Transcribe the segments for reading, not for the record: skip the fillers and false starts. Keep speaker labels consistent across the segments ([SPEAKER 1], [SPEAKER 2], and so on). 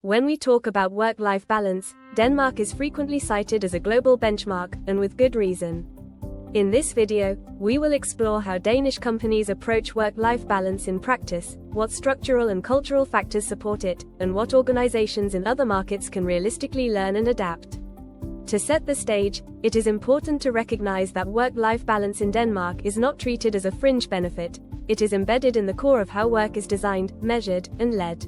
[SPEAKER 1] When we talk about work-life balance, Denmark is frequently cited as a global benchmark, and with good reason. In this video, we will explore how Danish companies approach work-life balance in practice, what structural and cultural factors support it, and what organizations in other markets can realistically learn and adapt. To set the stage, it is important to recognize that work-life balance in Denmark is not treated as a fringe benefit. It is embedded in the core of how work is designed, measured, and led.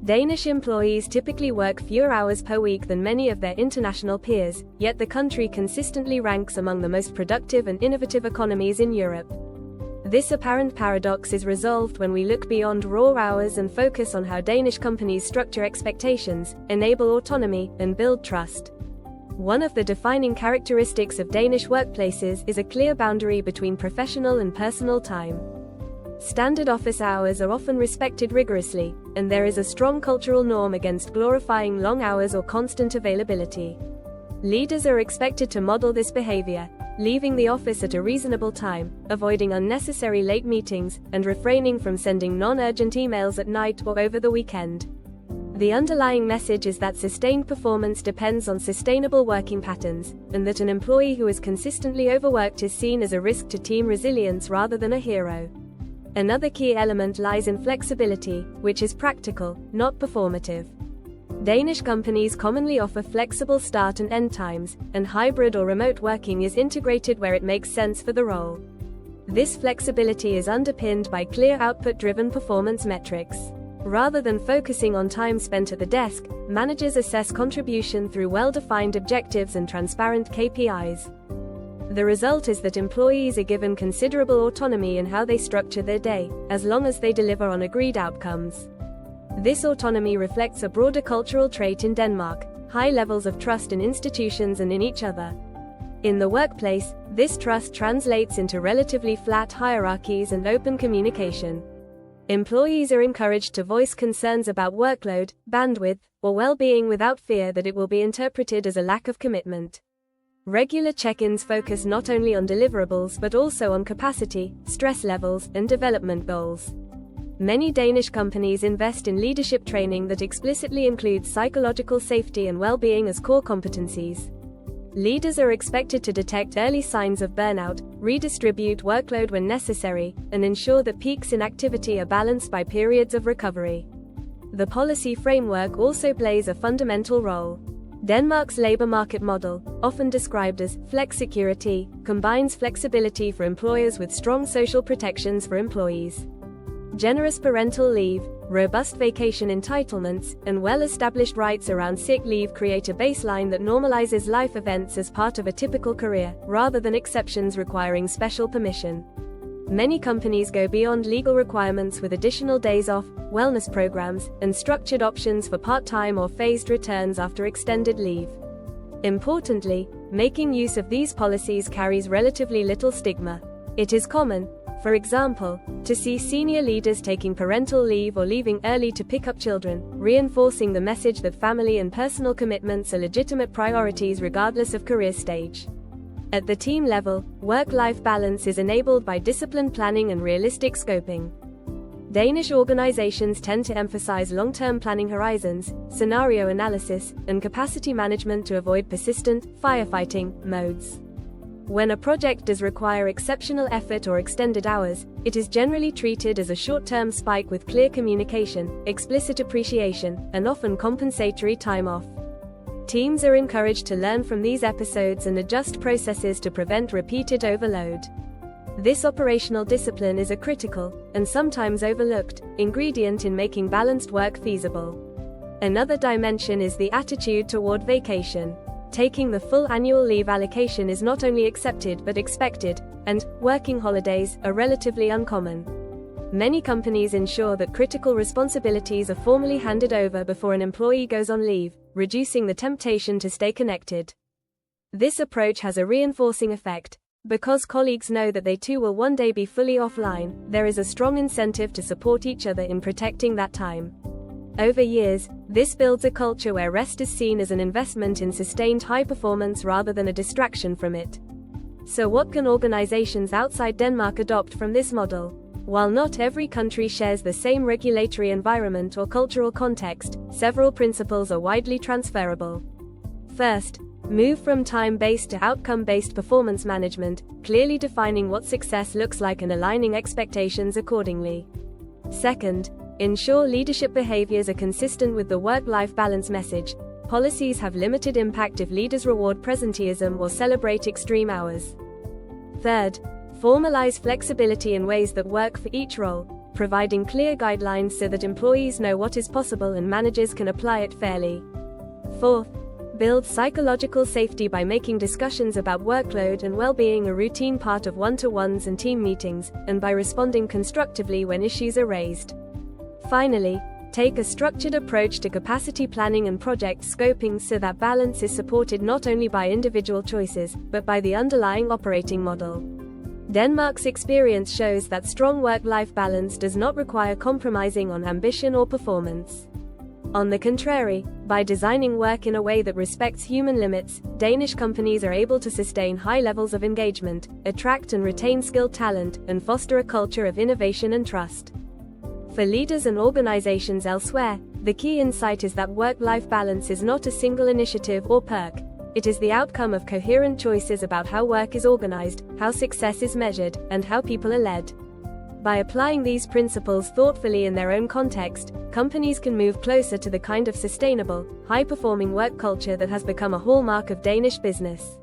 [SPEAKER 1] Danish employees typically work fewer hours per week than many of their international peers, yet the country consistently ranks among the most productive and innovative economies in Europe. This apparent paradox is resolved when we look beyond raw hours and focus on how Danish companies structure expectations, enable autonomy, and build trust. One of the defining characteristics of Danish workplaces is a clear boundary between professional and personal time. Standard office hours are often respected rigorously, and there is a strong cultural norm against glorifying long hours or constant availability. Leaders are expected to model this behavior, leaving the office at a reasonable time, avoiding unnecessary late meetings, and refraining from sending non-urgent emails at night or over the weekend. The underlying message is that sustained performance depends on sustainable working patterns, and that an employee who is consistently overworked is seen as a risk to team resilience rather than a hero. Another key element lies in flexibility, which is practical, not performative. Danish companies commonly offer flexible start and end times, and hybrid or remote working is integrated where it makes sense for the role. This flexibility is underpinned by clear output-driven performance metrics. Rather than focusing on time spent at the desk, managers assess contribution through well-defined objectives and transparent KPIs. The result is that employees are given considerable autonomy in how they structure their day, as long as they deliver on agreed outcomes. This autonomy reflects a broader cultural trait in Denmark: high levels of trust in institutions and in each other. In the workplace, this trust translates into relatively flat hierarchies and open communication. Employees are encouraged to voice concerns about workload, bandwidth, or well-being without fear that it will be interpreted as a lack of commitment. Regular check-ins focus not only on deliverables but also on capacity, stress levels, and development goals. Many Danish companies invest in leadership training that explicitly includes psychological safety and well-being as core competencies. Leaders are expected to detect early signs of burnout, redistribute workload when necessary, and ensure that peaks in activity are balanced by periods of recovery. The policy framework also plays a fundamental role. Denmark's labor market model, often described as flexicurity, combines flexibility for employers with strong social protections for employees. Generous parental leave, robust vacation entitlements, and well-established rights around sick leave create a baseline that normalizes life events as part of a typical career, rather than exceptions requiring special permission. Many companies go beyond legal requirements with additional days off, wellness programs, and structured options for part-time or phased returns after extended leave. Importantly, making use of these policies carries relatively little stigma. It is common, for example, to see senior leaders taking parental leave or leaving early to pick up children, reinforcing the message that family and personal commitments are legitimate priorities regardless of career stage. At the team level, work-life balance is enabled by disciplined planning and realistic scoping. Danish organizations tend to emphasize long-term planning horizons, scenario analysis, and capacity management to avoid persistent, firefighting modes. When a project does require exceptional effort or extended hours, it is generally treated as a short-term spike with clear communication, explicit appreciation, and often compensatory time off. Teams are encouraged to learn from these episodes and adjust processes to prevent repeated overload. This operational discipline is a critical, and sometimes overlooked, ingredient in making balanced work feasible. Another dimension is the attitude toward vacation. Taking the full annual leave allocation is not only accepted but expected, and working holidays are relatively uncommon. Many companies ensure that critical responsibilities are formally handed over before an employee goes on leave, reducing the temptation to stay connected. This approach has a reinforcing effect. Because colleagues know that they too will one day be fully offline, there is a strong incentive to support each other in protecting that time. Over years, this builds a culture where rest is seen as an investment in sustained high performance rather than a distraction from it. So what can organizations outside Denmark adopt from this model? While not every country shares the same regulatory environment or cultural context, several principles are widely transferable. First, move from time-based to outcome-based performance management, clearly defining what success looks like and aligning expectations accordingly. Second, ensure leadership behaviors are consistent with the work-life balance message. Policies have limited impact if leaders reward presenteeism or celebrate extreme hours. Third, formalize flexibility in ways that work for each role, providing clear guidelines so that employees know what is possible and managers can apply it fairly. Fourth, build psychological safety by making discussions about workload and well-being a routine part of one-to-ones and team meetings, and by responding constructively when issues are raised. Finally, take a structured approach to capacity planning and project scoping so that balance is supported not only by individual choices, but by the underlying operating model. Denmark's experience shows that strong work-life balance does not require compromising on ambition or performance. On the contrary, by designing work in a way that respects human limits, Danish companies are able to sustain high levels of engagement, attract and retain skilled talent, and foster a culture of innovation and trust. For leaders and organizations elsewhere, the key insight is that work-life balance is not a single initiative or perk. It is the outcome of coherent choices about how work is organized, how success is measured, and how people are led. By applying these principles thoughtfully in their own context, companies can move closer to the kind of sustainable, high-performing work culture that has become a hallmark of Danish business.